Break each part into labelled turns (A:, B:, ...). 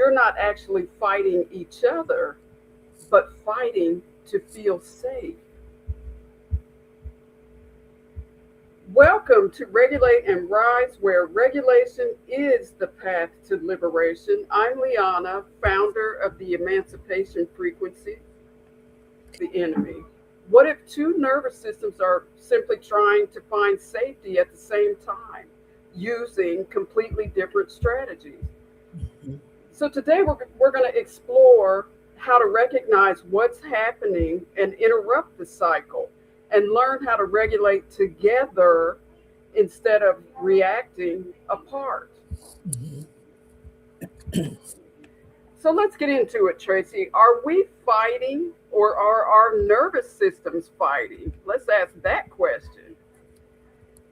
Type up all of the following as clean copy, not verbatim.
A: you're not actually fighting each other, but fighting to feel safe. Welcome to Regulate and Rise, where regulation is the path to liberation. I'm Lianna, founder of the Emancipation Frequency, the enemy. What if two nervous systems are simply trying to find safety at the same time, using completely different strategies?
B: Mhm.
A: So, today we're going to explore how to recognize what's happening and interrupt the cycle and learn how to regulate together instead of reacting apart.
B: Mhm.
A: So let's get into it, Tracy. Are we fighting or are our nervous systems fighting? Let's ask that question.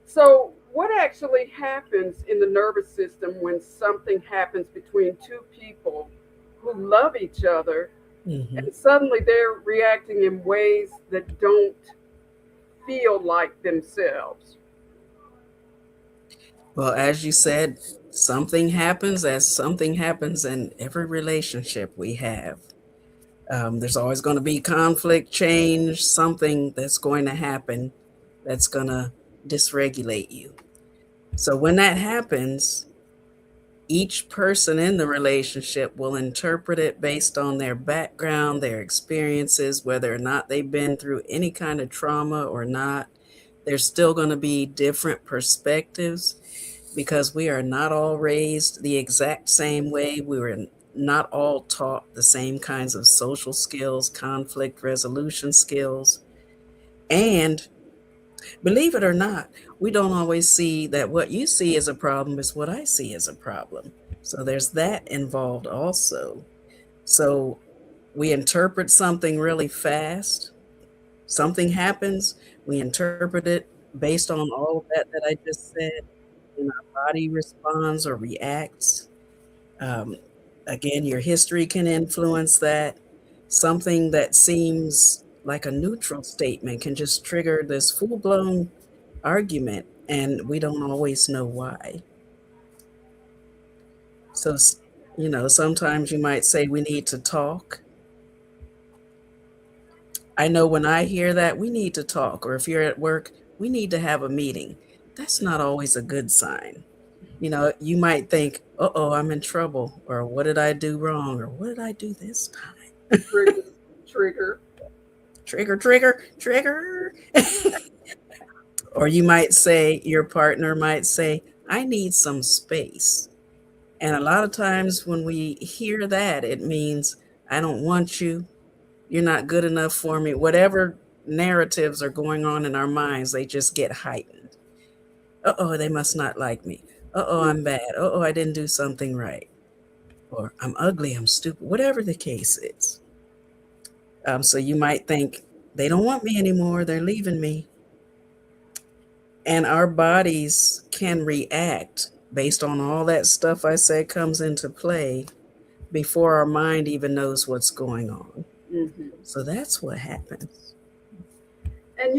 A: So, what actually happens in the nervous system when something happens between two people who love each other
B: Mhm.
A: and suddenly they're reacting in ways that don't feel like themselves?
B: Well, as you said, something happens as something happens in every relationship we have. There's always going to be conflict, change, something that's going to happen that's going to dysregulate you. So when that happens, each person in the relationship will interpret it based on their background, their experiences, whether or not they've been through any kind of trauma or not. There's still going to be different perspectives because we are not all raised the exact same way. We were not all taught the same kinds of social skills, conflict resolution skills. And believe it or not, we don't always see that what you see as a problem is what I see as a problem. So there's that involved also. So we interpret something really fast. Something happens, we interpret it based on all of that I just said, and our body responds or reacts. Um, Again, your history can influence that. Something that seems like a neutral statement can just trigger this full blown argument, and we don't always know why. So, sometimes you might say we need to talk. I know when I hear that, we need to talk, or if you're at work, we need to have a meeting. That's not always a good sign. You might think, uh oh, I'm in trouble, or what did I do wrong, or what did I do this time?
A: Trigger, trigger.
B: Trigger, trigger, trigger. Or you might say, your partner might say, I need some space. And a lot of times when we hear that, it means, I don't want you. You're not good enough for me. Whatever narratives are going on in our minds, they just get heightened. Uh oh, they must not like me. Uh oh, I'm bad. Uh oh, I didn't do something right. Or I'm ugly, I'm stupid, whatever the case is. So you might think, they don't want me anymore, they're leaving me. And our bodies can react based on all that stuff I said comes into play before our mind even knows what's going on.
A: Hmm.
B: So that's what happens.
A: And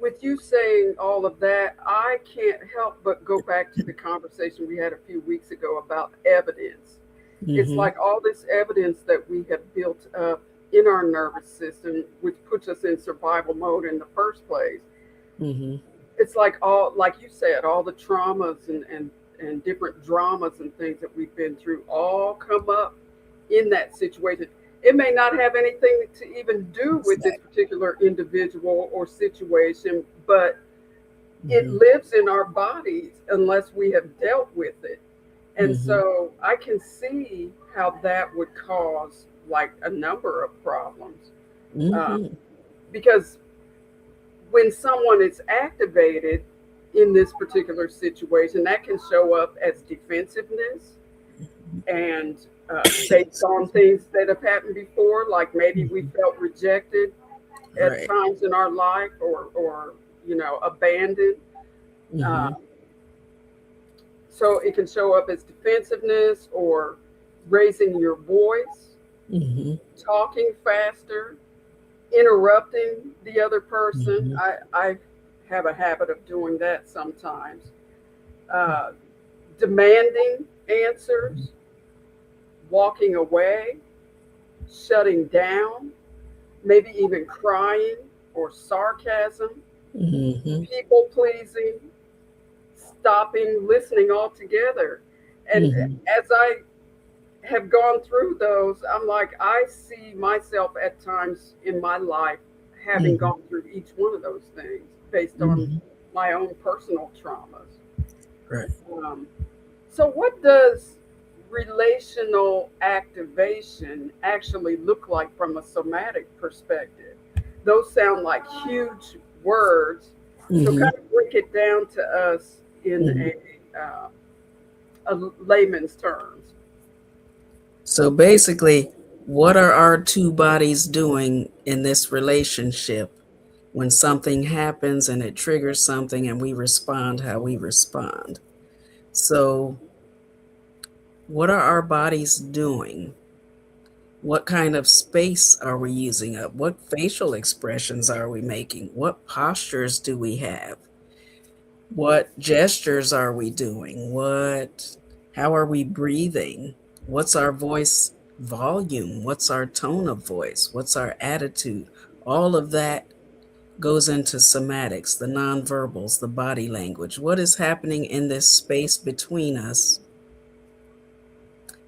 A: with you saying all of that, I can't help but go back to the conversation we had a few weeks ago about evidence. It's
B: Mm-hmm.
A: like all this evidence that we have built up in our nervous system, which puts us in survival mode in the first place.
B: Mm-hmm.
A: It's like all, like you said, all the traumas and different dramas and things that we've been through all come up in that situation. It may not have anything to even do with this
B: Exactly.
A: particular individual or situation, but it
B: Mm-hmm.
A: lives in our bodies unless we have dealt with it. And
B: Mm-hmm.
A: so I can see how that would cause like a number of problems. Um,
B: Mm-hmm.
A: because when someone is activated in this particular situation, that can show up as defensiveness and based on
B: Excuse me.
A: things that have happened before, like maybe we
B: Mm-hmm.
A: felt rejected at
B: Right.
A: times in our life or abandoned.
B: Mm-hmm.
A: Um, so it can show up as defensiveness or raising your voice,
B: Mm-hmm.
A: talking faster, interrupting the other person.
B: Mm-hmm.
A: I have a habit of doing that sometimes. Uh, Demanding answers, walking away, shutting down, maybe even crying or sarcasm,
B: Mm-hmm.
A: people pleasing, stopping listening altogether. And
B: Mm-hmm.
A: as I have gone through those, I'm like, I see myself at times in my life having
B: Mm-hmm.
A: gone through each one of those things based on
B: Mm-hmm.
A: my own personal traumas.
B: Right.
A: Um, so, what does relational activation actually look like from a somatic perspective? Those sound like huge words. So,
B: Mm-hmm.
A: kind of break it down to us in
B: Mm-hmm.
A: a layman's terms.
B: So basically, what are our two bodies doing in this relationship when something happens and it triggers something and we respond how we respond? So, what are our bodies doing? What kind of space are we using up? What facial expressions are we making? What postures do we have? What gestures are we doing? How are we breathing? What's our voice volume? What's our tone of voice? What's our attitude? All of that goes into somatics, the nonverbals, the body language. What is happening in this space between us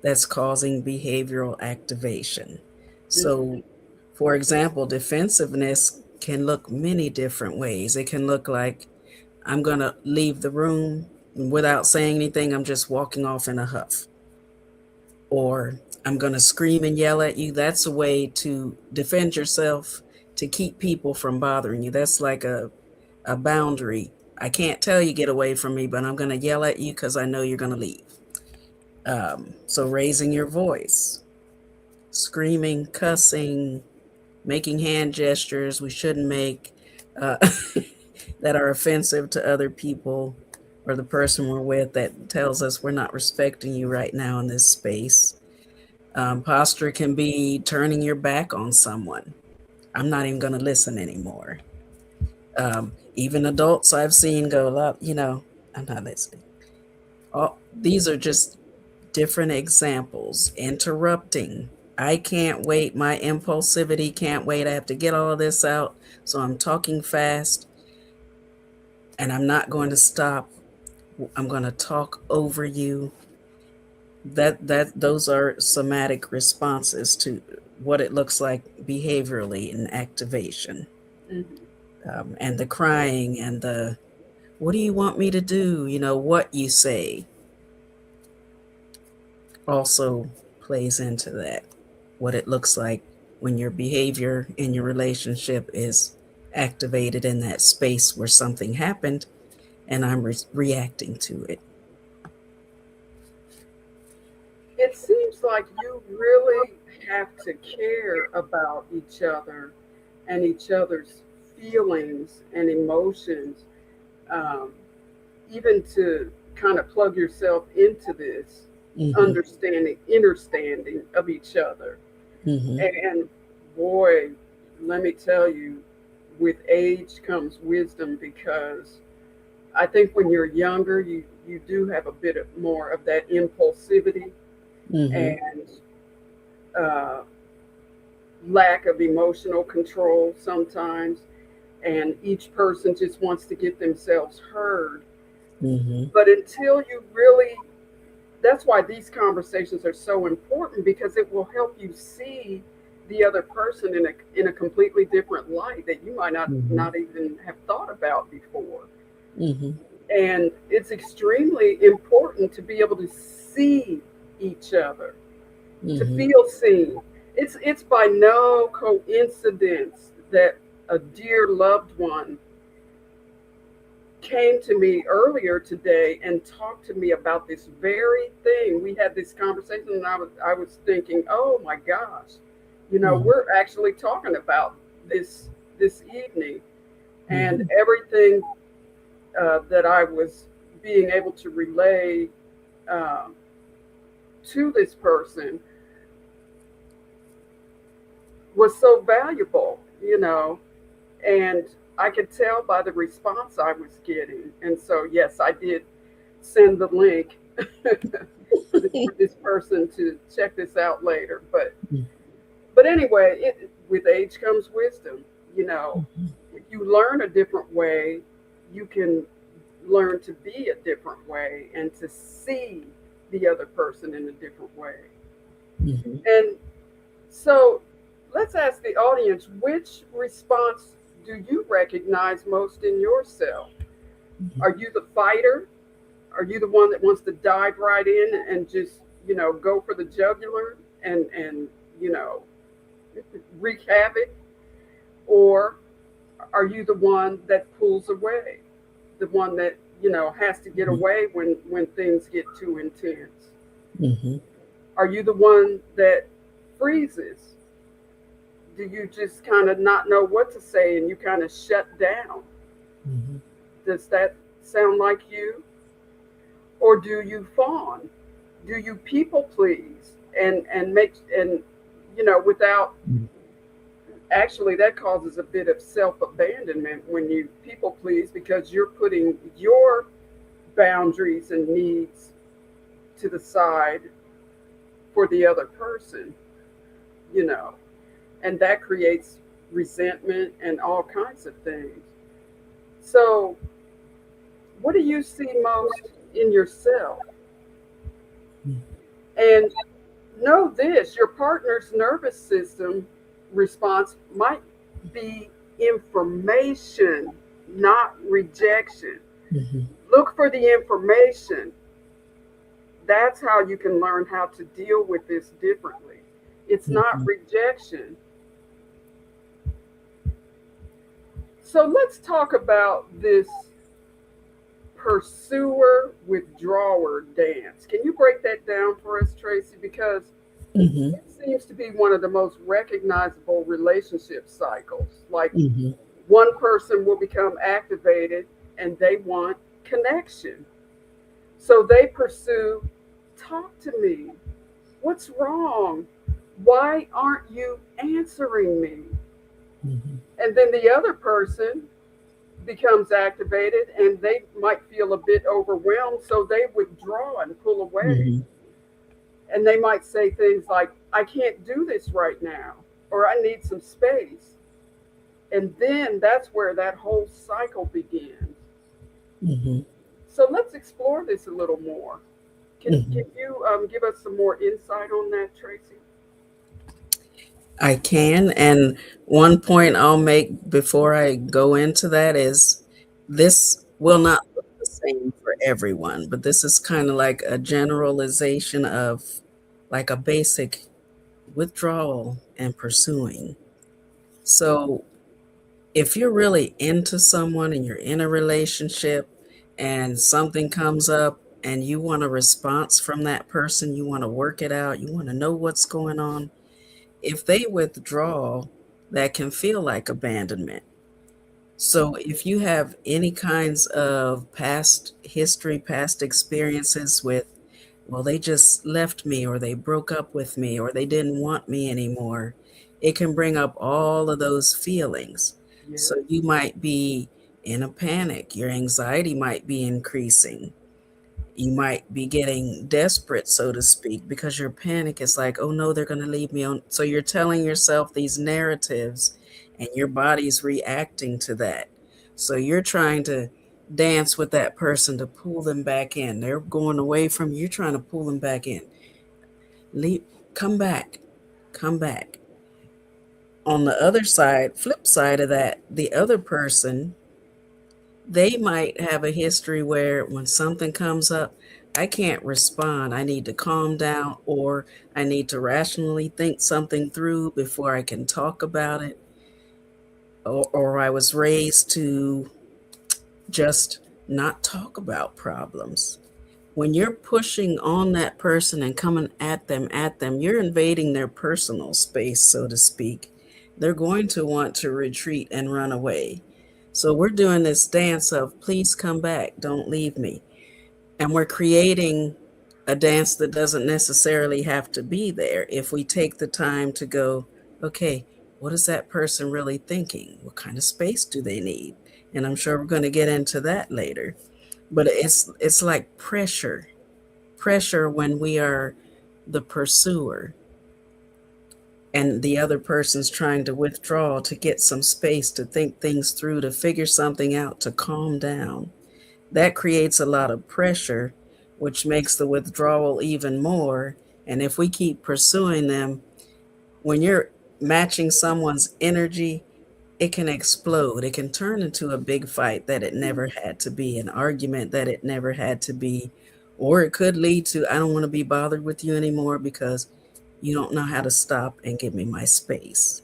B: that's causing behavioral activation?
A: Mm-hmm.
B: So, for example, defensiveness can look many different ways. It can look like I'm going to leave the room without saying anything. I'm just walking off in a huff. Or I'm going to scream and yell at you. That's a way to defend yourself, to keep people from bothering you. That's like a boundary. I can't tell you get away from me, but I'm going to yell at you because I know you're going to leave. So raising your voice, screaming, cussing, making hand gestures we shouldn't make, uh, that are offensive to other people or the person we're with, that tells us we're not respecting you right now in this space. Posture can be turning your back on someone. I'm not even going to listen anymore. Even adults I've seen go, I'm not listening. These are just different examples. Interrupting. I can't wait. My impulsivity can't wait. I have to get all of this out. So I'm talking fast and I'm not going to stop. I'm going to talk over you. Those are somatic responses to what it looks like behaviorally in activation.
A: Mm-hmm.
B: And the crying and the what do you want me to do? What you say also plays into that. What it looks like when your behavior in your relationship is activated in that space where something happened and I'm reacting to it.
A: It seems like you really have to care about each other and each other's feelings and emotions, um, even to kind of plug yourself into this
B: Mm-hmm.
A: understanding of each other.
B: Mm-hmm.
A: And boy, let me tell you, with age comes wisdom because I think when you're younger, you do have a bit more of that impulsivity
B: Mm-hmm.
A: and uh, lack of emotional control sometimes, and each person just wants to get themselves heard.
B: Mm-hmm.
A: But until you really, that's why these conversations are so important because it will help you see the other person in a completely different light that you might
B: Mm-hmm.
A: not even have thought about before.
B: Mm-hmm.
A: And it's extremely important to be able to see each other, to
B: Mm-hmm.
A: feel seen. It's by no coincidence that a dear loved one came to me earlier today and talked to me about this very thing. We had this conversation, and I was thinking, oh my gosh,
B: Mm-hmm.
A: we're actually talking about this evening, and
B: Mm-hmm.
A: everything that I was being able to relay um, to this person was so valuable, and I could tell by the response I was getting. And so, yes, I did send the link for this person to check this out later. But anyway, with age comes wisdom. You know, if you learn a different way, you can learn to be a different way and to see the other person in a different way.
B: Mhm.
A: And so let's ask the audience, which response do you recognize most in yourself?
B: Mhm.
A: Are you the fighter? Are you the one that wants to dive right in and just, go for the jugular and you know, wreak havoc? Or are you the one that pulls away? The one that, has to get
B: Mhm.
A: away when things get too intense?
B: Mhm.
A: Are you the one that freezes? Do you just kind of not know what to say and you kind of shut down?
B: Mhm.
A: Does that sound like you? Or do you fawn? Do you people please and make and without actually that causes a bit of self-abandonment when you people please because you're putting your boundaries and needs to the side for the other person, you know, and that creates resentment and all kinds of things. So, what do you see most in yourself? And know this, your partner's nervous system response might be information, not rejection.
B: Mhm.
A: Look for the information. That's how you can learn how to deal with this differently. It's not
B: Mhm.
A: rejection. So let's talk about this pursuer withdrawer dance. Can you break that down for us, Tracy? Because
B: Mhm.
A: it seems to be one of the most recognizable relationship cycles. Like
B: Mhm.
A: one person will become activated and they want connection. So they pursue, talk to me. What's wrong? Why aren't you answering me?
B: Mhm.
A: And then the other person becomes activated and they might feel a bit overwhelmed, so they withdraw and pull away.
B: Mhm.
A: And they might say things like, I can't do this right now, or I need some space. And then that's where that whole cycle begins.
B: Mhm.
A: So let's explore this a little more. Can
B: Mhm.
A: you give us some more insight on that, Tracy?
B: I can. And one point I'll make before I go into that is this will not look the same for everyone, but this is kind of like a generalization of like a basic withdrawal and pursuing. So if you're really into someone and you're in a relationship and something comes up and you want a response from that person, you want to work it out, you want to know what's going on, if they withdraw, that can feel like abandonment. So if you have any kinds of past history, past experiences with, well, they just left me or they broke up with me or they didn't want me anymore, it can bring up all of those feelings. So
A: Yes.
B: you might be in a panic, your anxiety might be increasing, you might be getting desperate, so to speak, because your panic is like, oh no, they're going to leave me on. So you're telling yourself these narratives and your body's reacting to that. So you're trying to dance with that person to pull them back in. They're going away from you, you're trying to pull them back in. Leave, come back, come back. On the other side, flip side of that, the other person, they might have a history where when something comes up, I can't respond. I need to calm down or I need to rationally think something through before I can talk about it. Or I was raised to just not talk about problems. When you're pushing on that person and coming at them, you're invading their personal space, so to speak. They're going to want to retreat and run away. So we're doing this dance of please come back, don't leave me. And we're creating a dance that doesn't necessarily have to be there if we take the time to go, okay, what is that person really thinking? What kind of space do they need? And I'm sure we're going to get into that later. But it's like pressure, pressure when we are the pursuer and the other person's trying to withdraw to get some space to think things through, to figure something out, to calm down. That creates a lot of pressure, which makes the withdrawal even more. And if we keep pursuing them, when you're matching someone's energy, it can explode. It can turn into a big fight that it never had to be, an argument that it never had to be. Or it could lead to, I don't want to be bothered with you anymore because you don't know how to stop and give me my space.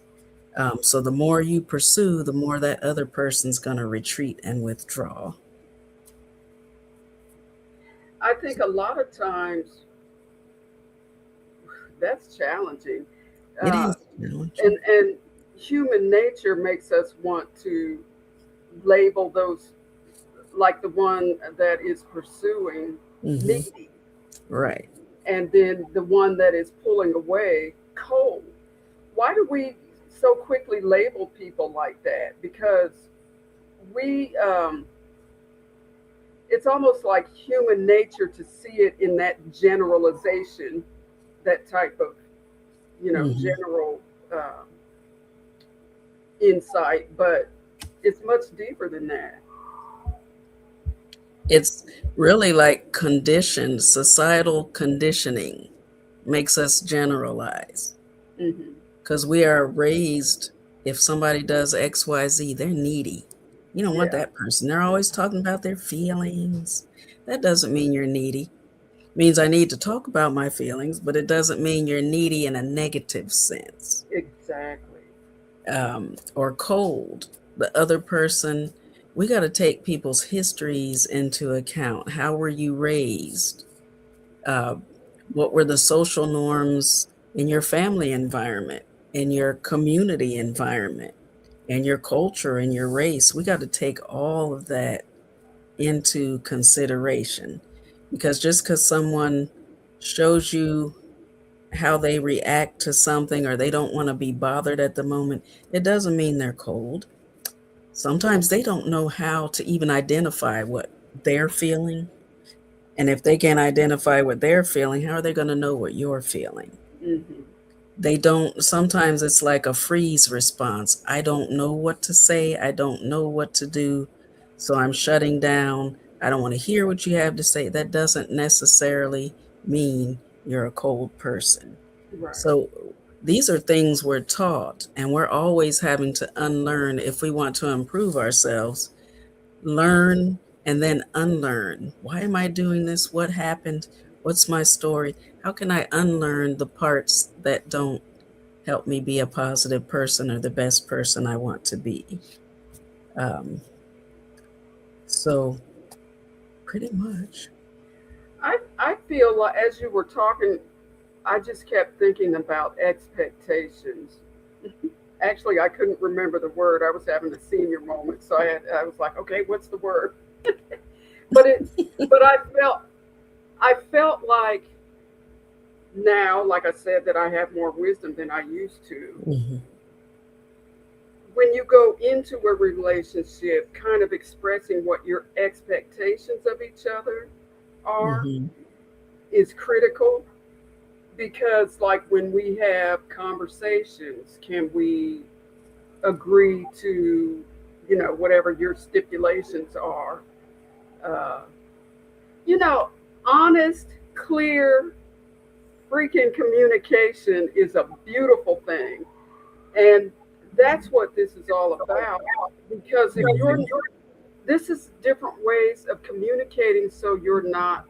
B: So the more you pursue, the more that other person's going to retreat and withdraw.
A: I think a lot of times that's challenging.
B: It
A: Uh,
B: is challenging.
A: and human nature makes us want to label those, like the one that is pursuing,
B: Hmm.
A: needy,
B: Right.
A: and then the one that is pulling away, cold. Why do we so quickly label people like that? Because we it's almost like human nature to see it in that generalization, that type of,
B: Hmm.
A: general uh, insight, but it's much deeper than that.
B: It's really like conditioned, societal conditioning makes us generalize
A: Hmm.
B: because we are raised, if somebody does XYZ, they're needy. You don't want
A: Yeah,
B: that person. They're always talking about their feelings. That doesn't mean you're needy. It means I need to talk about my feelings, but it doesn't mean you're needy in a negative sense.
A: exactly.
B: Or cold. The other person, we got to take people's histories into account. How were you raised? Uh, what were the social norms in your family environment, in your community environment, in your culture, in your race? We got to take all of that into consideration, because just because someone shows you how they react to something or they don't want to be bothered at the moment, it doesn't mean they're cold. Sometimes they don't know how to even identify what they're feeling. And if they can't identify what they're feeling, how are they going to know what you're feeling?
A: Hmm.
B: They don't, sometimes it's like a freeze response. I don't know what to say. I don't know what to do. So I'm shutting down. I don't want to hear what you have to say. That doesn't necessarily mean you're a cold person.
A: Right.
B: So these are things we're taught, and we're always having to unlearn if we want to improve ourselves. Learn and then unlearn. Why am I doing this? What happened? What's my story? How can I unlearn the parts that don't help me be a positive person or the best person I want to be? Um, so, pretty much.
A: I feel like as you were talking, I just kept thinking about expectations. Actually, I couldn't remember the word. I was having a senior moment, so I was like, okay, what's the word? But it but I felt like now, like I said, that I have more wisdom than I used to.
B: Hmm.
A: When you go into a relationship, kind of expressing what your expectations of each other are
B: Hmm.
A: is critical, because like when we have conversations, can we agree to, whatever your stipulations are? uh, you know Honest, clear, freaking communication is a beautiful thing, and that's what this is all about. Because if you're
B: Hmm.
A: this is different ways of communicating, so you're not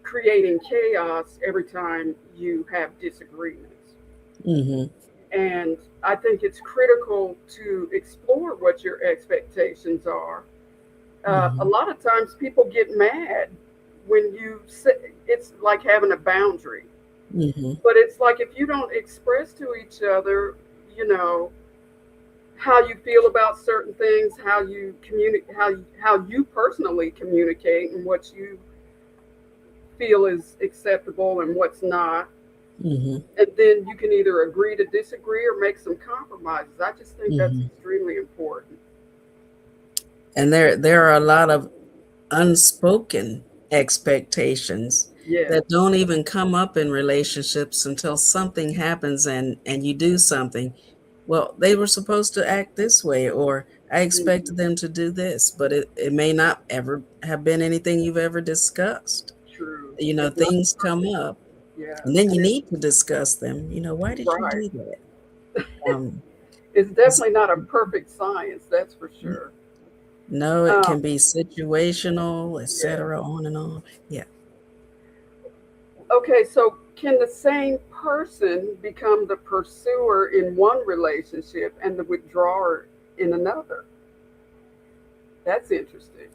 A: creating chaos every time you have disagreements.
B: Hmm.
A: And I think it's critical to explore what your expectations are. A
B: Hmm.
A: lot of times people get mad when you say it's like having a boundary,
B: Hmm.
A: but it's like if you don't express to each other, you know, how you feel about certain things, how you communicate, how you personally communicate, and what you feel is acceptable and what's not,
B: Hmm.
A: and then you can either agree to disagree or make some compromises. I just think that's
B: Hmm.
A: extremely important.
B: And there are a lot of unspoken expectations
A: Yes.
B: that don't even come up in relationships until something happens and you do something. Well, they were supposed to act this way, or I
A: Hmm.
B: expected them to do this, but it may not ever have been anything you've ever discussed.
A: True.
B: You know,
A: It's not
B: things come
A: perfect.
B: up
A: Yeah.
B: and then
A: And
B: you
A: it's
B: need to discuss them. You know, why did you
A: right.
B: do that? Um,
A: It's
B: is
A: definitely not a perfect science, that's for sure.
B: no, it
A: Um,
B: can be situational,
A: yeah.
B: etc., on and on. Yeah.
A: Okay, so can the same person become the pursuer in one relationship and the withdrawer in another? That's interesting.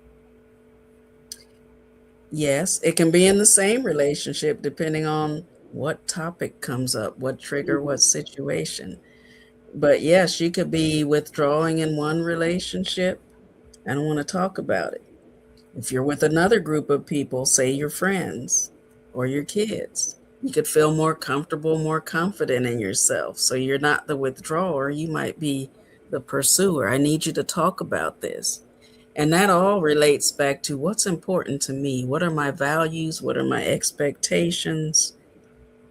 B: Yes, it can be in the same relationship depending on what topic comes up, what trigger,
A: Hmm.
B: what situation. But yes, you could be withdrawing in one relationship. I don't want to talk about it. If you're with another group of people, say your friends or your kids, you could feel more comfortable, more confident in yourself. So you're not the withdrawer, you might be the pursuer. I need you to talk about this. And that all relates back to what's important to me. What are my values? What are my expectations?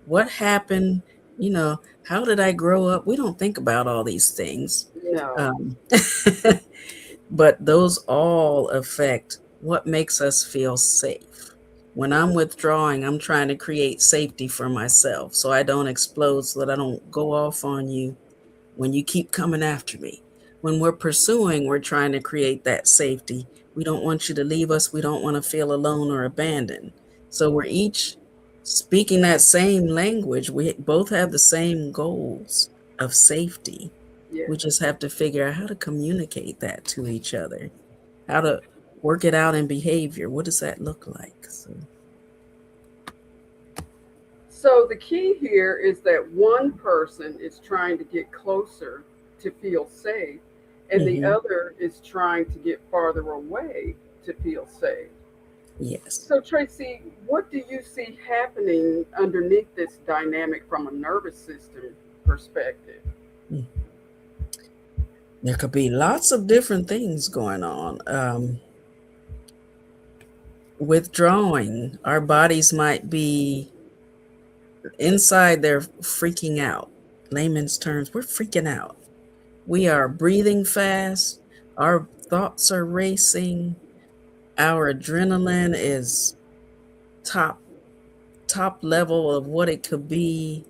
B: What happened? You know, how did I grow up? We don't think about all these things.
A: No.
B: Um, but those all affect what makes us feel safe. When I'm withdrawing, I'm trying to create safety for myself so I don't explode, so that I don't go off on you when you keep coming after me. When we're pursuing, we're trying to create that safety. We don't want you to leave us. We don't want to feel alone or abandoned. So we're each speaking that same language. We both have the same goals of safety.
A: Yes.
B: We just have to figure out how to communicate that to each other, how to work it out in behavior. What does that look like? So,
A: So the key here is that one person is trying to get closer to feel safe, and the
B: mhm,
A: other is trying to get farther away to feel safe.
B: yes.
A: So, Tracy, what do you see happening underneath this dynamic from a nervous system perspective?
B: Mm. There could be lots of different things going on. Withdrawing, our bodies might be inside, they're freaking out. Layman's terms, we're freaking out. We are breathing fast, our thoughts are racing, our adrenaline is top top level of what it could be.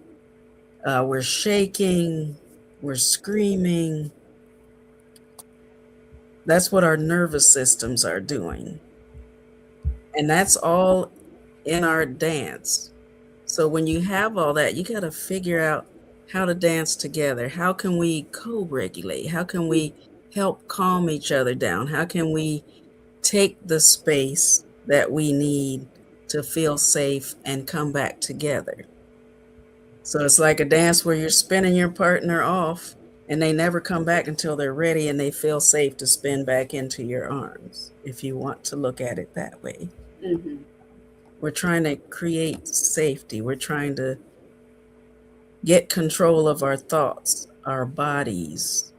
B: We're shaking, we're screaming. That's what our nervous systems are doing. And that's all in our dance. So when you have all that, you got to figure out how to dance together. How can we co regulate? How can we help calm each other down? How can we take the space that we need to feel safe and come back together? So it's like a dance where you're spinning your partner off and they never come back until they're ready and they feel safe to spin back into your arms, if you want to look at it that way.
A: Hmm.
B: We're trying to create safety. We're trying to get control of our thoughts, our bodies,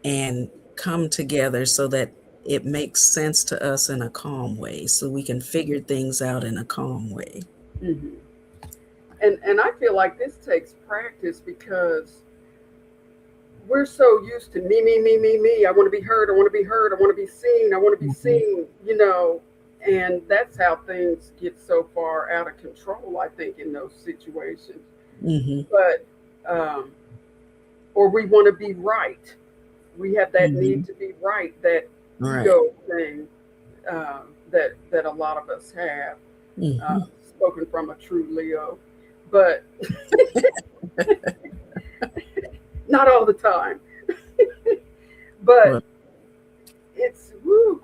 B: and come together so that it makes sense to us in a calm way, so we can figure things out in a calm way.
A: Hmm. And I feel like this takes practice because we're so used to me, me, me, me, me. I want to be heard. I want to be heard. I want to be seen. I want to be
B: Hmm.
A: seen. You know, and that's how things get so far out of control. I think in those situations,
B: Hmm.
A: but um, or we want to be right. We have that
B: Hmm.
A: need to be right, that
B: Right.
A: ego thing that a lot of us have. Uh,
B: Hmm.
A: spoken from a true Leo, but not all the time. But
B: Well,
A: it's woo,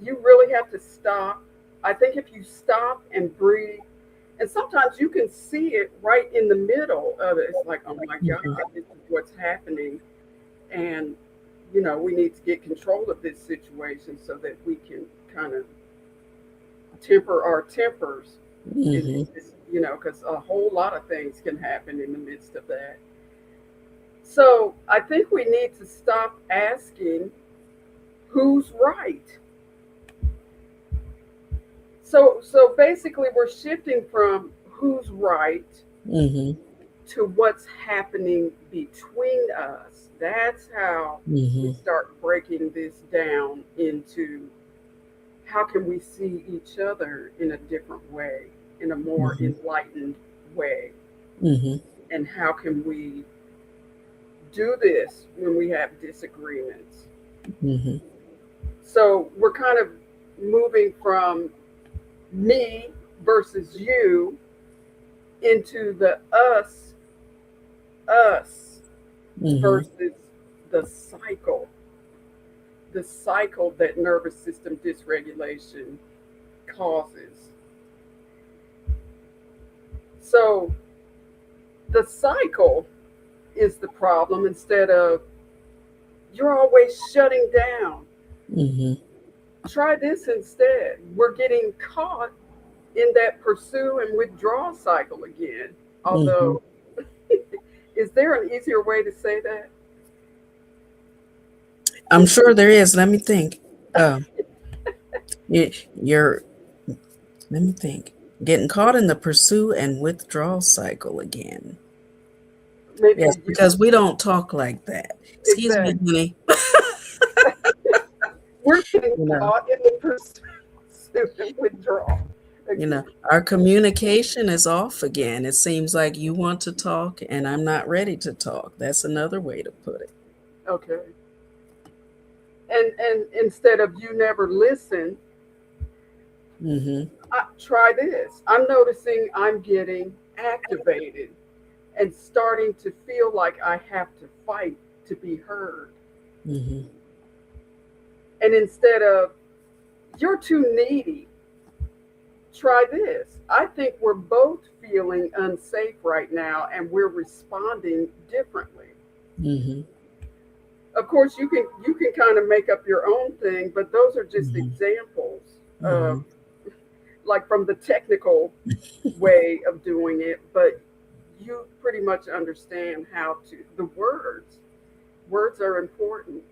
A: you really have to stop. I think if you stop and breathe, and sometimes you can see it right in the middle of it. It's like, oh my God,
B: mhm,
A: this is what's happening, and we need to get control of this situation so that we can kind of temper our tempers in
B: mhm.
A: this, because a whole lot of things can happen in the midst of that. So I think we need to stop asking who's right. So basically we're shifting from who's right
B: Mhm.
A: to what's happening between us. That's how we
B: Mhm.
A: start breaking this down into how can we see each other in a different way, in a more
B: Mhm.
A: enlightened way,
B: Mhm.
A: and how can we do this when we have disagreements.
B: Mhm.
A: So we're kind of moving from me versus you into the us
B: Mhm.
A: versus the cycle, the cycle that nervous system dysregulation causes. So the cycle is the problem instead of you're always shutting down.
B: Mhm.
A: Try this instead. We're getting caught in that pursue and withdraw cycle again.
B: Mhm.
A: Although, is there an easier way to say that?
B: I'm
A: Is
B: sure there is. Let me think. Um, you're. Let me think. Getting caught in the pursue and withdrawal cycle again. Yes,
A: maybe you
B: because we don't talk like that. Excuse me,
A: exactly.
B: honey.
A: We're getting
B: You know,
A: caught in the pursue and withdraw
B: you know,
A: again.
B: our communication is off again. It seems like you want to talk and I'm not ready to talk. That's another way to put it.
A: Okay. And instead of you never listen,
B: Mm-hmm.
A: try this. I'm noticing I'm getting activated and starting to feel like I have to fight to be heard.
B: Mm-hmm.
A: And instead of you're too needy, try this. I think we're both feeling unsafe right now and we're responding differently.
B: Mm-hmm.
A: Of course, you can kind of make up your own thing, but those are just
B: Mm-hmm.
A: examples of
B: Mm-hmm.
A: like from the technical way of doing it, but you pretty much understand how to the words are important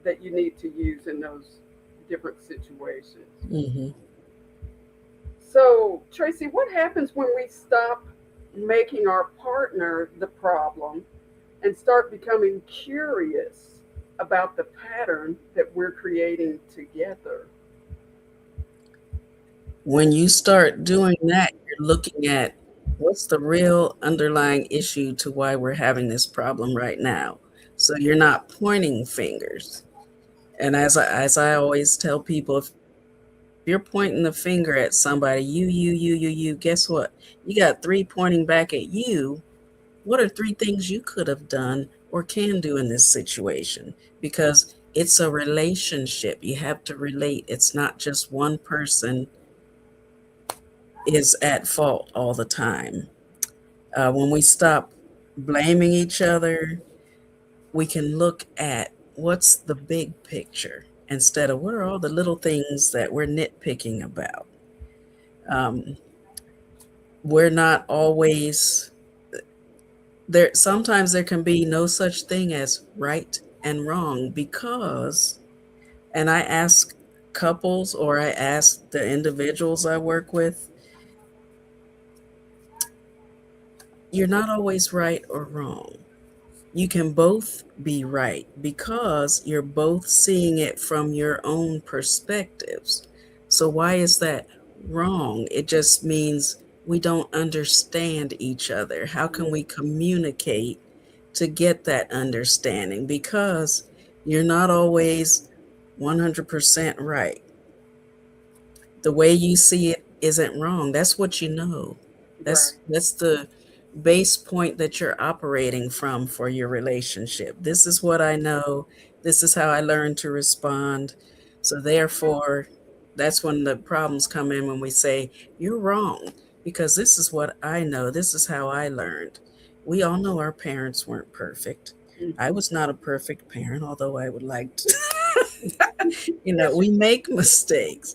A: that you need to use in those different situations.
B: Mm-hmm.
A: So, Tracy, what happens when we stop making our partner the problem and start becoming curious about the pattern that we're creating together?
B: When you start doing that, you're looking at what's the real underlying issue to why we're having this problem right now. So you're not pointing fingers. And as I always tell people, if you're pointing the finger at somebody, you, guess what? You got three pointing back at you. What are three things you could have done or can do in this situation? Because it's a relationship. You have to relate. It's not just one person is at fault all the time. When we stop blaming each other, we can look at what's the big picture instead of what are all the little things that we're nitpicking about. Um, we're not always there. Sometimes there can be no such thing as right and wrong because, and I ask couples or I ask the individuals I work with, you're not always right or wrong. You can both be right because you're both seeing it from your own perspectives. So, why is that wrong? It just means we don't understand each other. How can we communicate to get that understanding? Because you're not always 100% right. The way you see it isn't wrong. That's what you know.
A: Right.
B: That's the base point that you're operating from for your relationship. This is what I know. This is how I learned to respond. So therefore, that's when the problems come in when we say you're wrong because this is what I know. This is how I learned. We all know our parents weren't perfect. I
A: Mm-hmm.
B: was not a perfect parent, although I would like to.
A: Yes, you.
B: We make mistakes.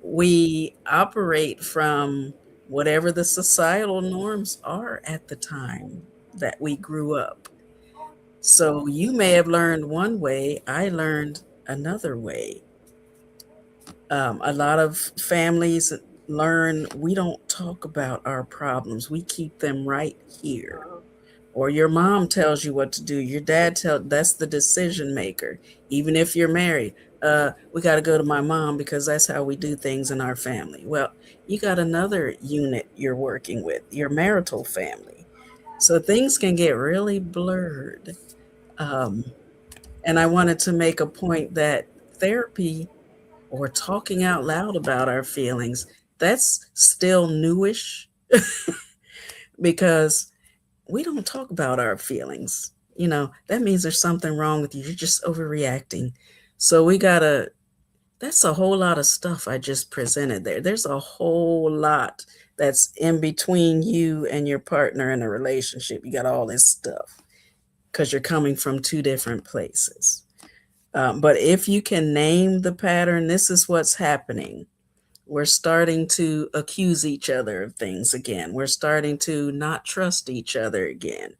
B: We operate from whatever the societal norms are at the time that we grew up. So you may have learned one way, I learned another way. A lot of families learn we don't talk about our problems, we keep them right here.
A: Uh,
B: Or your mom tells you what to do, your dad tell that's the decision maker. Even if you're married, we got to go to my mom because that's how we do things in our family. Well, you got another unit you're working with, your marital family. So things can get really blurred. um, and I wanted to make a point that therapy or talking out loud about our feelings, that's still newish because we don't talk about our feelings. That means there's something wrong with you. You're just overreacting. So we gotta, that's a whole lot of stuff I just presented there. There's a whole lot that's in between you and your partner in a relationship. You got all this stuff because you're coming from two different places. But if you can name the pattern, this is what's happening. We're starting to accuse each other of things again. We're starting to not trust each other again,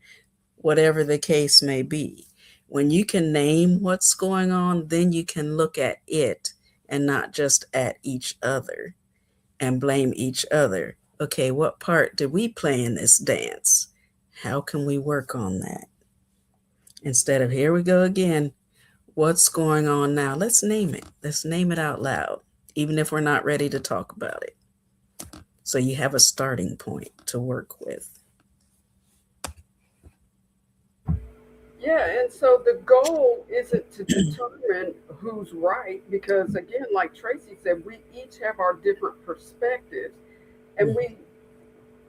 B: whatever the case may be. When you can name what's going on, then you can look at it and not just at each other and blame each other. Okay, what part did we play in this dance? How can we work on that? Instead of here we go again, what's going on now? Let's name it. Let's name it out loud, even if we're not ready to talk about it. So you have a starting point to work with.
A: yeah, and so the goal isn't to determine who's right because, again, like Tracy said, we each have our different perspectives, and
B: Mm,
A: we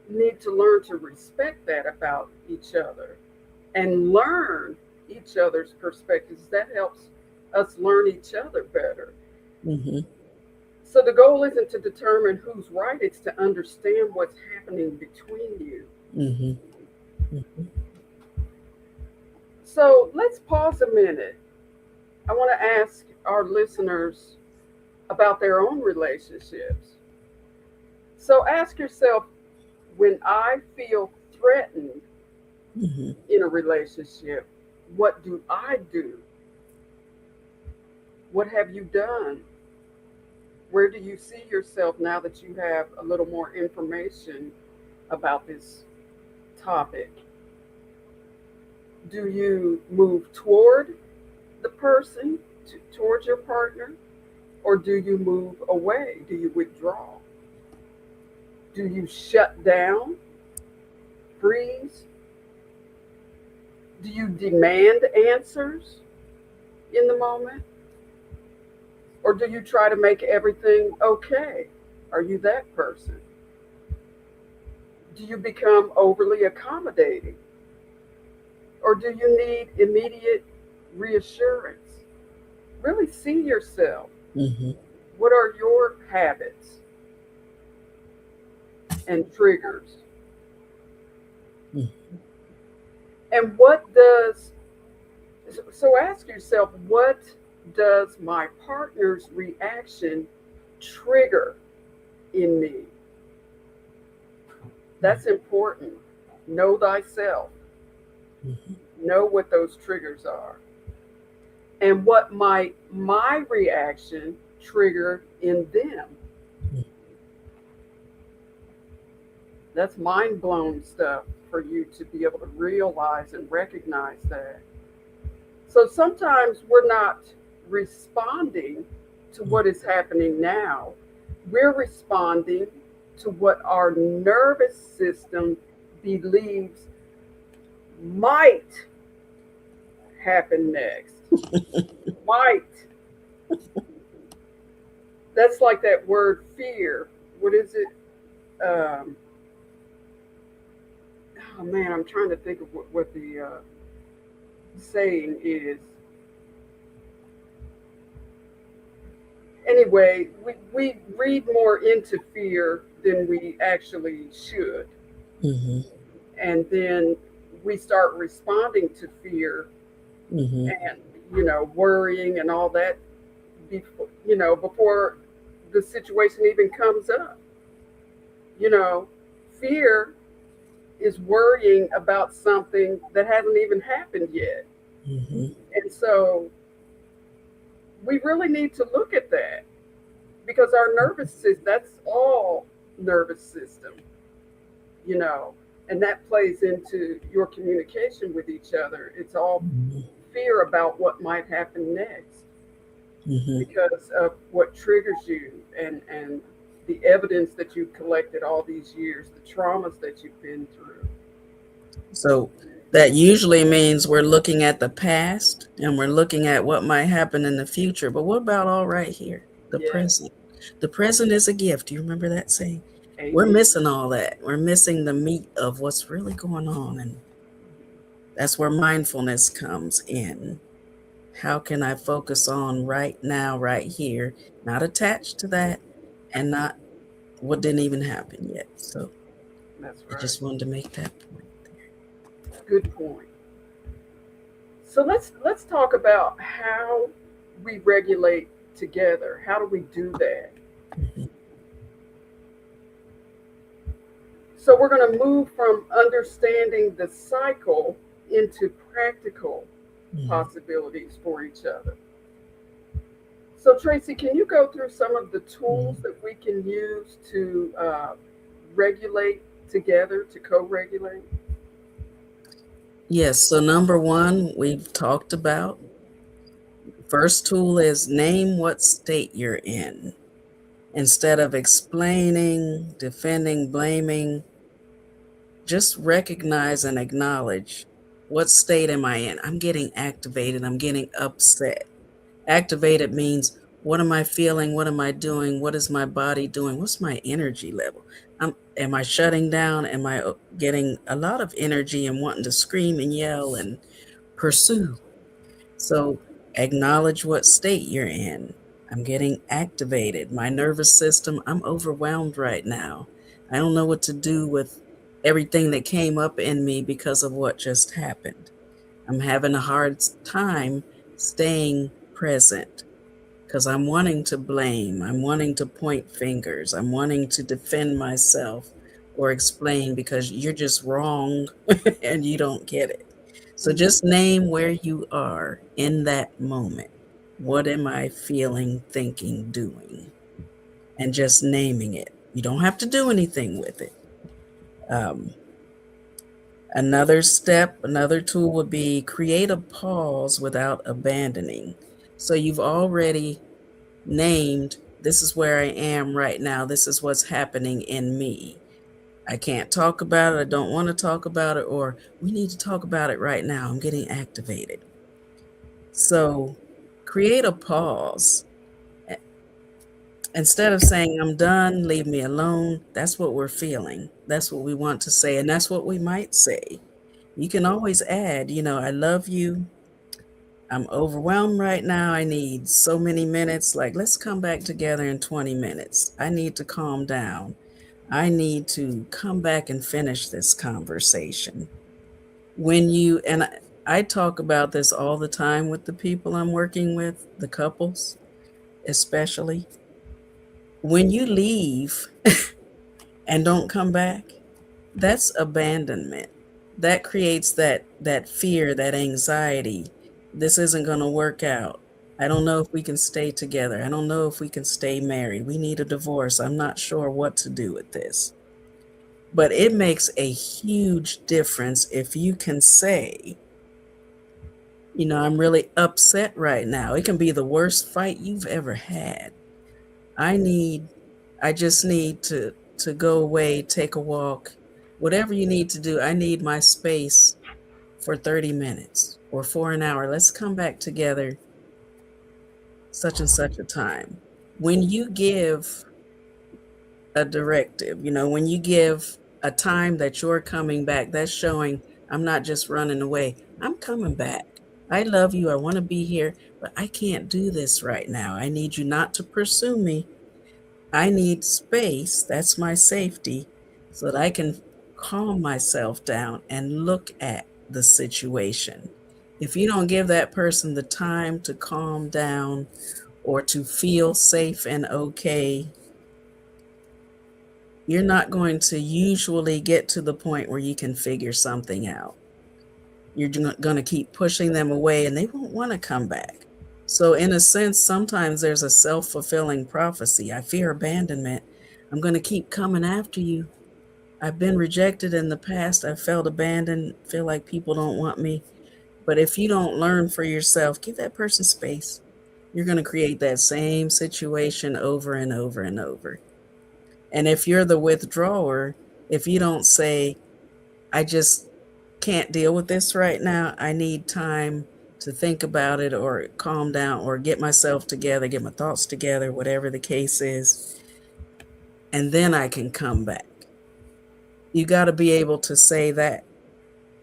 A: need to learn to respect that about each other and learn each other's perspectives. That helps us learn each other better.
B: mm-hmm,
A: So the goal isn't to determine who's right, it's to understand what's happening between you.
B: mm-hmm, mm-hmm,
A: So let's pause a minute. I want to ask our listeners about their own relationships. So ask yourself, when I feel threatened
B: mm-hmm,
A: in a relationship, what do I do? What have you done? Where do you see yourself now that you have a little more information about this topic? Do you move toward the person, towards your partner, or do you move away? Do you withdraw? Do you shut down, freeze? Do you demand answers in the moment? Or do you try to make everything okay? Are you that person? Do you become overly accommodating? Or do you need immediate reassurance? Really see yourself.
B: mm-hmm,
A: What are your habits and triggers?
B: mm-hmm,
A: And what does, so ask yourself, what does my partner's reaction trigger in me? That's important. Know thyself.
B: mm-hmm,
A: Know what those triggers are. And what might my reaction trigger in them? That's mind blowing stuff for you to be able to realize and recognize that. So sometimes we're not responding to what is happening now, we're responding to what our nervous system believes might happen next. Might. That's like that word fear. What is it? Oh man, I'm trying to think of what the saying is. Anyway, we read more into fear than we actually should.
B: mm-hmm,
A: And then we start responding to fear
B: mm-hmm,
A: and, worrying and all that before the situation even comes up. You know, fear is worrying about something that hasn't even happened yet.
B: mm-hmm,
A: And so we really need to look at that because our nervous system, that's all nervous system, you know, and that plays into your communication with each other. It's all
B: Mhm.
A: fear about what might happen next
B: Mhm.
A: because of what triggers you and the evidence that you've collected all these years, the traumas that you've been through.
B: So that usually means we're looking at the past and we're looking at what might happen in the future. But what about all right here, the
A: Yes.
B: present? The present is a gift. Do you remember that saying? We're
A: Amen.
B: missing all that. We're missing the meat of what's really going on. And that's where mindfulness comes in. How can I focus on right now, right here, not attached to that and not what didn't even happen yet? So
A: That's
B: I
A: right.
B: just wanted to make that point
A: Good point. So let's talk about how we regulate together. How do we do that?
B: there. Mhm.
A: So we're going to move from understanding the cycle into practical
B: Mhm.
A: possibilities for each other. So Tracy, can you go through some of the tools
B: Mhm.
A: that we can use to regulate together, to co-regulate?
B: Yes, so number one, we've talked about. First tool is name what state you're in. Instead of explaining, defending, blaming, just recognize and acknowledge what state am I in? I'm getting activated, I'm getting upset. Activated means what am I feeling? What am I doing? What is my body doing? What's my energy level? Am I shutting down? Am I getting a lot of energy and wanting to scream and yell and pursue? So acknowledge what state you're in. I'm getting activated. My nervous system, I'm overwhelmed right now. I don't know what to do with everything that came up in me because of what just happened. I'm having a hard time staying present because I'm wanting to blame. I'm wanting to point fingers. I'm wanting to defend myself or explain because you're just wrong and you don't get it. So
A: Mm-hmm.
B: just name where you are in that moment. What am I feeling, thinking, doing? And just naming it. You don't have to do anything with it. Um, Another step, another tool would be create a pause without abandoning. So you've already named, this is where I am right now. This is what's happening in me. I can't talk about it. I don't want to talk about it, or we need to talk about it right now. I'm getting activated. So create a pause. Instead of saying, I'm done, leave me alone, that's what we're feeling. That's what we want to say. And that's what we might say. You can always add, I love you. I'm overwhelmed right now. I need so many minutes. Like, let's come back together in 20 minutes. I need to calm down. I need to come back and finish this conversation. And I talk about this all the time with the people I'm working with, the couples, especially. When you leave and don't come back, that's abandonment. That creates that fear, that anxiety. This isn't going to work out. I don't know if we can stay together. I don't know if we can stay married. We need a divorce. I'm not sure what to do with this. But it makes a huge difference if you can say, I'm really upset right now. It can be the worst fight you've ever had. I need I just need to go away, take a walk, whatever you need to do. I need my space for 30 minutes or for an hour. Let's come back together such and such a time. When you give a directive, when you give a time that you're coming back, that's showing I'm not just running away. I'm coming back. I love you. I want to be here, but I can't do this right now. I need you not to pursue me. I need space, that's my safety, so that I can calm myself down and look at the situation. If you don't give that person the time to calm down or to feel safe and okay, you're not going to usually get to the point where you can figure something out. You're going to keep pushing them away and they won't want to come back. So, in a sense, sometimes there's a self fulfilling prophecy. I fear abandonment. I'm going to keep coming after you. I've been rejected in the past. I've felt abandoned, feel like people don't want me. But if you don't learn for yourself, give that person space. You're going to create that same situation over and over and over. And if you're the withdrawer, if you don't say, I just can't deal with this right now, I need time to think about it or calm down or get myself together, get my thoughts together, whatever the case is, and then I can come back. You got to be able to say that,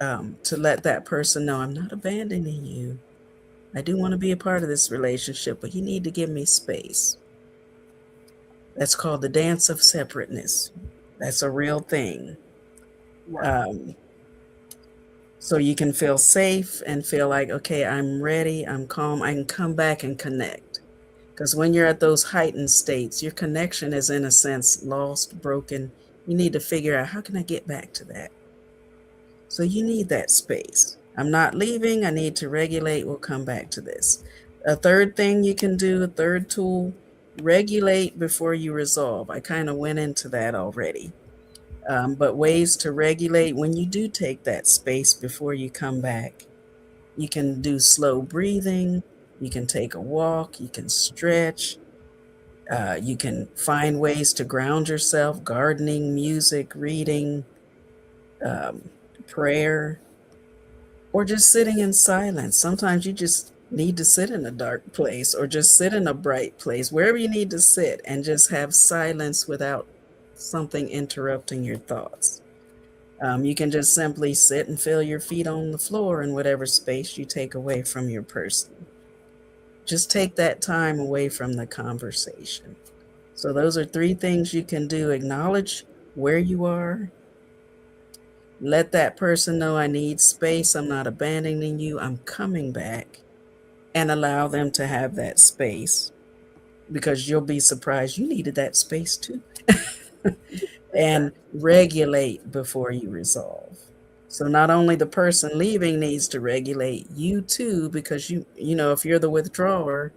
B: to let that person know I'm not abandoning you. I do want to be a part of this relationship, but you need to give me space. That's called the dance of separateness. That's a real thing.
A: Right.
B: Um, so you can feel safe and feel like, okay, I'm ready, I'm calm, I can come back and connect. Because when you're at those heightened states, your connection is, in a sense, lost, broken. You need to figure out, how can I get back to that? So you need that space. I'm not leaving. I need to regulate. We'll come back to this. A third thing you can do, a third tool, regulate before you resolve. I kind of went into that already. But ways to regulate when you do take that space before you come back. You can do slow breathing. You can take a walk. You can stretch. You can find ways to ground yourself, gardening, music, reading, um, prayer, or just sitting in silence. Sometimes you just need to sit in a dark place or just sit in a bright place, wherever you need to sit, and just have silence without something interrupting your thoughts. You can just simply sit and feel your feet on the floor in whatever space you take away from your person. Just take that time away from the conversation. So, those are three things you can do: acknowledge where you are, let that person know I need space, I'm not abandoning you, I'm coming back, and allow them to have that space, because you'll be surprised you needed that space too. And
A: Exactly.
B: regulate before you resolve. So not only the person leaving needs to regulate, you too, because if you're the withdrawer,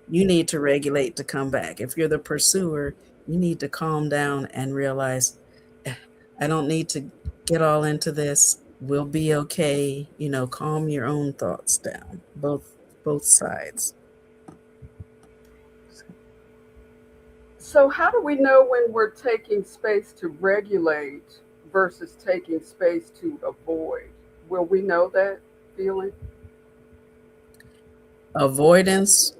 B: you need to regulate to come back. If you're the pursuer, you need to calm down and realize, "Eh, I don't need to get all into this. We'll be okay." Calm your own thoughts down. Both sides.
A: So, how do we know when we're taking space to regulate versus taking space to avoid? Will we know that feeling?
B: Avoidance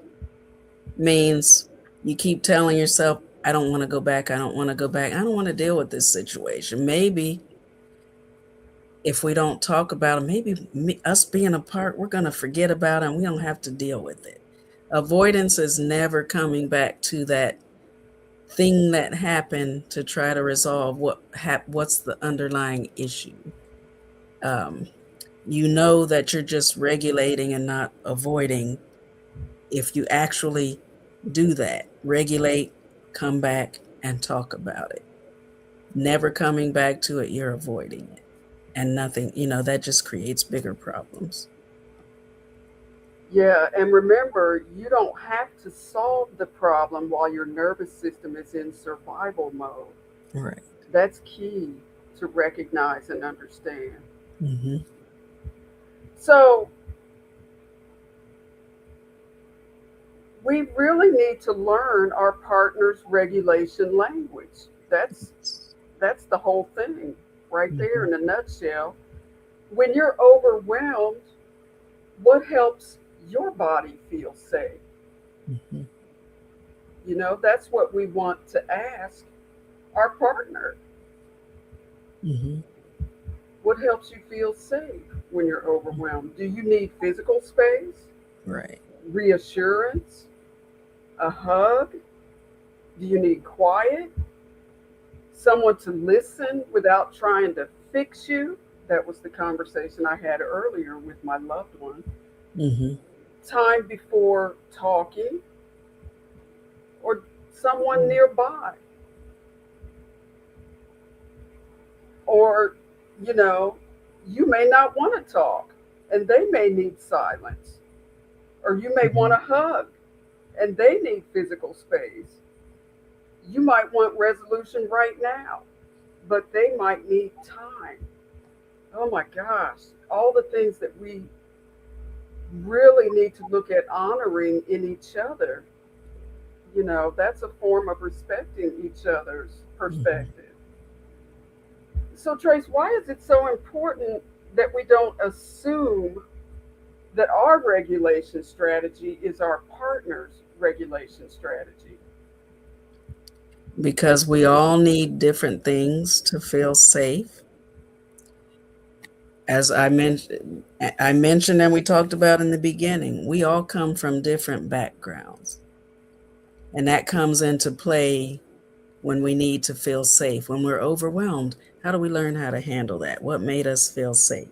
B: means you keep telling yourself, I don't want to go back. I don't want to go back. I don't want to deal with this situation. Maybe if we don't talk about it, maybe us being apart, we're going to forget about it and we don't have to deal with it. Avoidance is never coming back to that thing that happened to try to resolve what's the underlying issue. Um, you know that you're just regulating and not avoiding if you actually do that. Regulate, come back, and talk about it. Never coming back to it, you're avoiding it. And nothing, that just creates bigger problems.
A: Yeah, and remember, you don't have to solve the problem while your nervous system is in survival mode.
B: Right.
A: That's key to recognize and understand.
B: Mm-hmm.
A: So, we really need to learn our partner's regulation language. That's the whole thing right there
B: Mm-hmm.
A: in a nutshell. When you're overwhelmed, what helps your body feel safe?
B: Mm-hmm.
A: That's what we want to ask our partner.
B: Mm-hmm.
A: What helps you feel safe when you're overwhelmed? Do you need physical space,
B: Right.
A: reassurance, a hug? Do you need quiet? Someone to listen without trying to fix you? That was the conversation I had earlier with my loved one.
B: Mm-hmm.
A: Time before talking, or someone nearby, or you know you may not want to talk and they may need silence, or you may want
B: Mm-hmm.
A: a hug and they need physical space. You might want resolution right now, but they might need time. Oh my gosh, all the things that we really need to look at honoring in each other, that's a form of respecting each other's
B: Hmm.
A: perspective. So, Trace, why is it so important that we don't assume that our regulation strategy is our partner's regulation strategy?
B: Because we all need different things to feel safe. As I mentioned and we talked about in the beginning, we all come from different backgrounds. And that comes into play when we need to feel safe. When we're overwhelmed, how do we learn how to handle that? What made us feel safe?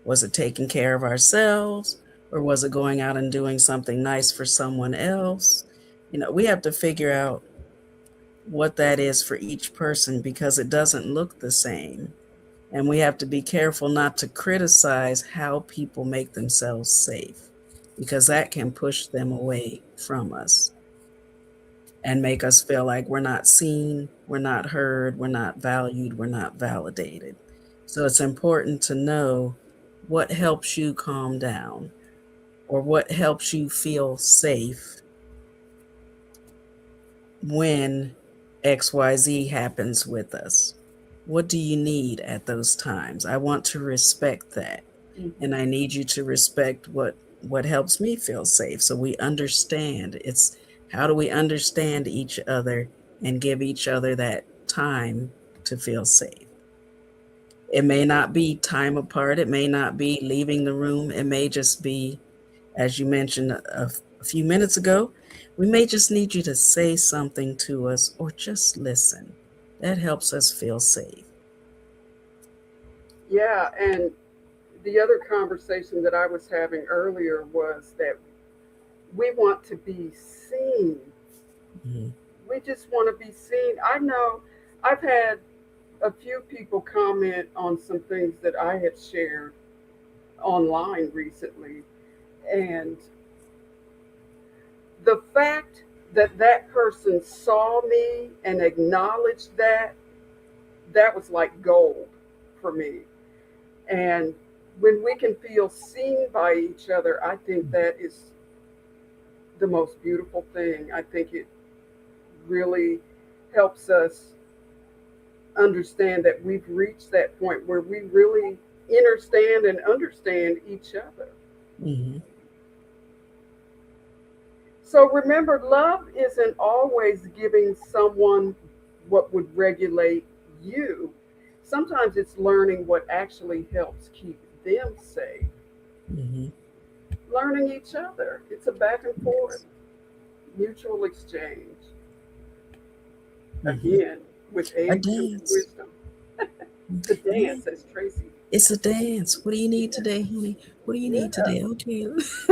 B: Was it taking care of ourselves, or was it going out and doing something nice for someone else? We have to figure out what that is for each person because it doesn't look the same. And we have to be careful not to criticize how people make themselves safe because that can push them away from us and make us feel like we're not seen, we're not heard, we're not valued, we're not validated. So it's important to know what helps you calm down or what helps you feel safe when XYZ happens with us. What do you need at those times? I want to respect that. And
A: Hmm.
B: I need you to respect what helps me feel safe. So we understand. It's how do we understand each other and give each other that time to feel safe. It may not be time apart. It may not be leaving the room. It may just be, as you mentioned a few minutes ago, we may just need you to say something to us or just listen. That helps us feel safe.
A: Yeah, and the other conversation that I was having earlier was that we want to be seen.
B: Mm-hmm.
A: We just want to be seen. I know I've had a few people comment on some things that I had shared online recently, and the fact that that person saw me and acknowledged that was like gold for me. And when we can feel seen by each other, I think that is the most beautiful thing. I think it really helps us understand that we've reached that point where we really understand and understand each other.
B: Mm-hmm.
A: So remember, love isn't always giving someone what would regulate you. Sometimes it's learning what actually helps keep them safe.
B: Mm-hmm.
A: Learning each other. It's a back and forth,
B: Yes.
A: mutual exchange.
B: Mm-hmm.
A: Again, with
B: A
A: age comes
B: dance.
A: wisdom. The
B: Yeah.
A: dance, as Tracy.
B: It's a dance. What do you need
A: Yeah,
B: today, honey? What do you need
A: yeah.
B: today? Okay.
A: That's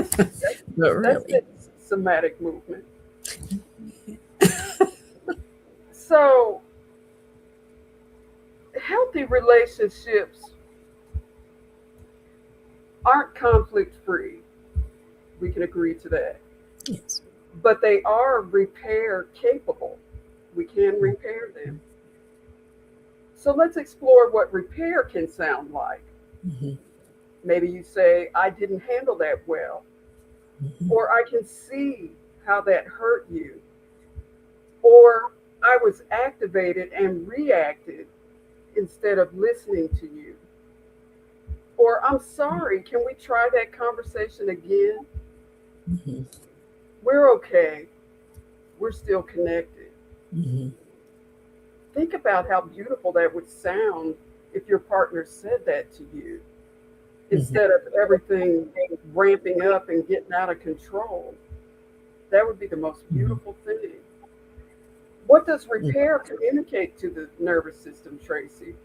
B: But
A: that's
B: really.
A: the somatic movement. So healthy relationships aren't conflict free. We can agree to that.
B: Yes.
A: But they are repair capable. We can repair them. So let's explore what repair can sound like.
B: Mm-hmm.
A: Maybe you say, I didn't handle that well,
B: Mm-hmm.
A: or I can see how that hurt you, or I was activated and reacted instead of listening to you, or I'm sorry, can we try that conversation again?
B: Mm-hmm.
A: We're okay, we're still connected.
B: Mm-hmm.
A: Think about how beautiful that would sound if your partner said that to you
B: Mm-hmm.
A: instead of everything ramping up and getting out of control. That would be the most
B: Mm-hmm.
A: beautiful thing. What does repair communicate to the nervous system, Tracy?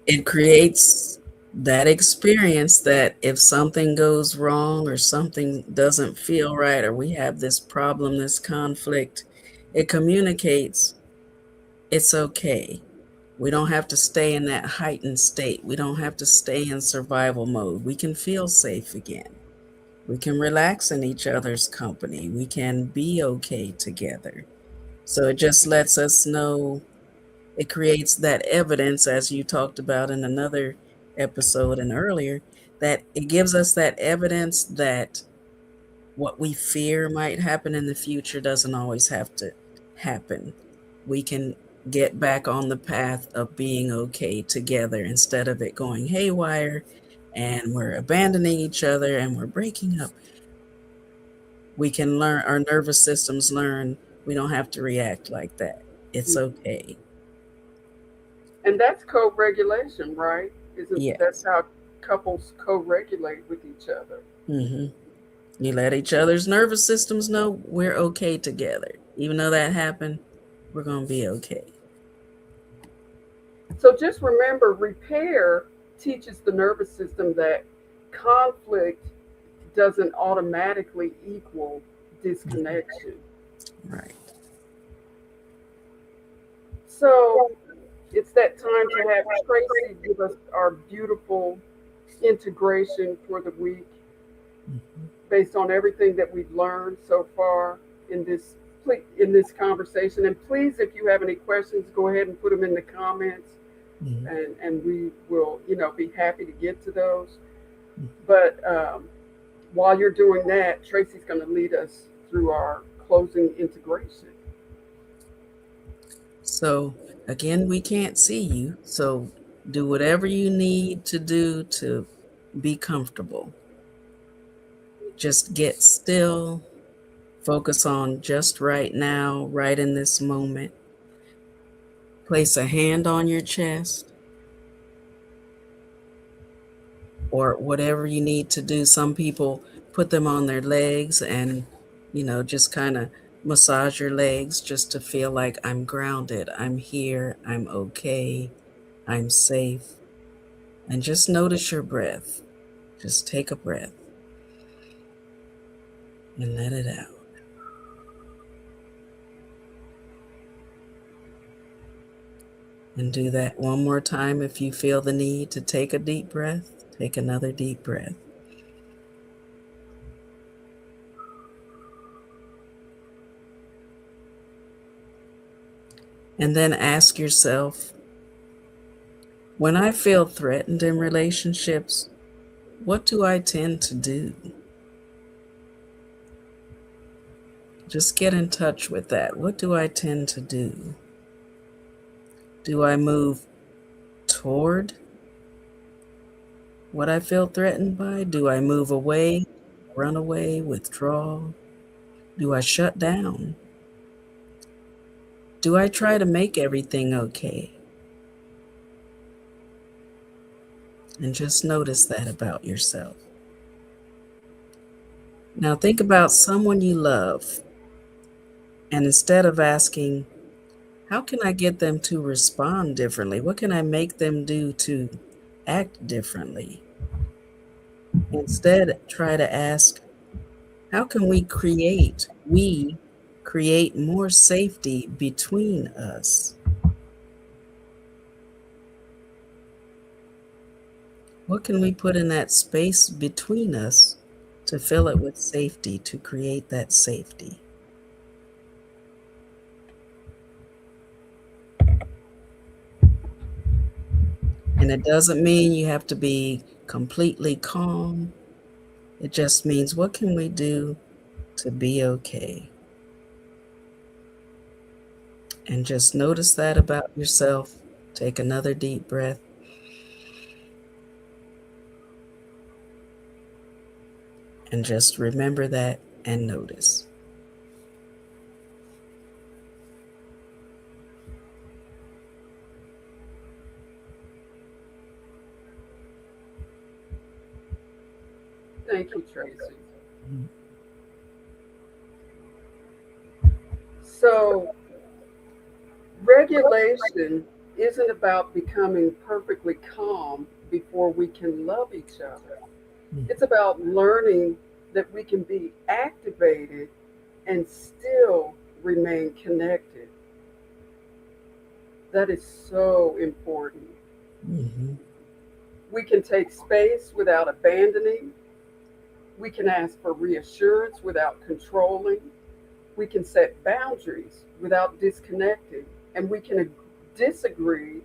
B: It creates that experience that if something goes wrong or something doesn't feel right or we have this problem, this conflict, it communicates it's okay. We don't have to stay in that heightened state. We don't have to stay in survival mode. We can feel safe again. We can relax in each other's company. We can be okay together. So it just lets us know, it creates that evidence, as you talked about in another episode and earlier, that it gives us that evidence that what we fear might happen in the future doesn't always have to happen. We can get back on the path of being okay together instead of it going haywire and we're abandoning each other and we're breaking up. We can learn, our nervous systems learn we don't have to react like that. It's okay.
A: And that's co-regulation, right? Isn't that's
B: Yes.
A: how couples co-regulate with each other?
B: Hmm. You let each other's nervous systems know we're okay together. Even though that happened, we're going to be okay.
A: So just remember, repair teaches the nervous system that conflict doesn't automatically equal
B: Mhm.
A: disconnection.
B: Right.
A: So it's that time to have Tracy give us our beautiful integration for the week
B: Mhm.
A: based on everything that we've learned so far in this conversation. And please, if you have any questions, go ahead and put them in the comments,
B: Mhm.
A: and we will, be happy to get to those.
B: Mhm.
A: But while you're doing that, Tracy's going to lead us through our closing integration.
B: So, again, we can't see you. So, do whatever you need to do to be comfortable. Just get still, focus on just right now, right in this moment. Place a hand on your chest or whatever you need to do. Some people put them on their legs and, just kind of massage your legs just to feel like I'm grounded, I'm here, I'm okay, I'm safe. And just notice your breath. Just take a breath and let it out. And do that one more time if you feel the need to take a deep breath. Take another deep breath. And then ask yourself, when I feel threatened in relationships, what do I tend to do? Just get in touch with that. What do I tend to do? Do I move toward what I feel threatened by? Do I move away, run away, withdraw? Do I shut down? Do I try to make everything okay? And just notice that about yourself. Now think about someone you love, and instead of asking, how can I get them to respond differently? What can I make them do to act differently? Instead, try to ask, how can we create more safety between us? What can we put in that space between us to fill it with safety, to create that safety? And it doesn't mean you have to be completely calm. It just means, what can we do to be okay? And just notice that about yourself. Take another deep breath and just remember that and notice.
A: Thank you, Tracy.
B: Mhm.
A: So, regulation isn't about becoming perfectly calm before we can love each other. It's about learning that we can be activated and still remain connected. That is so important.
B: Mhm.
A: We can take space without abandoning. We can ask for reassurance without controlling. We can set boundaries without disconnecting. And we can disagree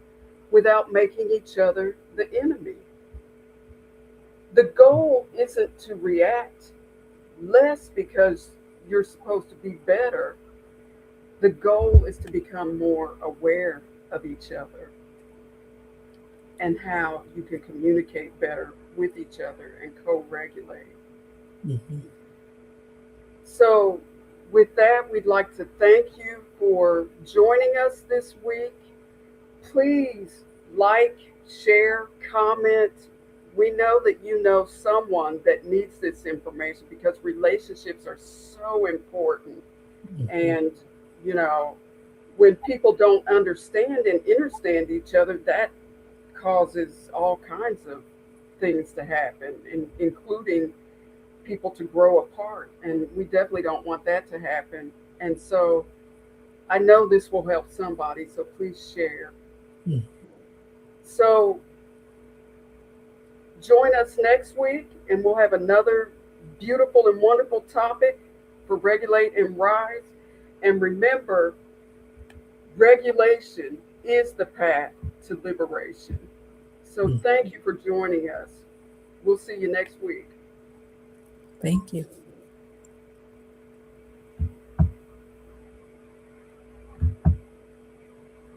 A: without making each other the enemy. The goal isn't to react less because you're supposed to be better. The goal is to become more aware of each other and how you can communicate better with each other and co regulate.
B: Mhm.
A: So, with that, we'd like to thank you for joining us this week. Please like, share, comment. We know that you know someone that needs this information because relationships are so important.
B: Mhm.
A: And, you know, when people don't understand and understand each other, that causes all kinds of things to happen, including people to grow apart. And we definitely don't want that to happen. And so I know this will help somebody, so please share.
B: Mhm.
A: So join us next week, and we'll have another beautiful and wonderful topic for Regulate and Rise. And remember, regulation is the path to liberation. So
B: Mhm.
A: thank you for joining us. We'll see you next week.
B: Thank you.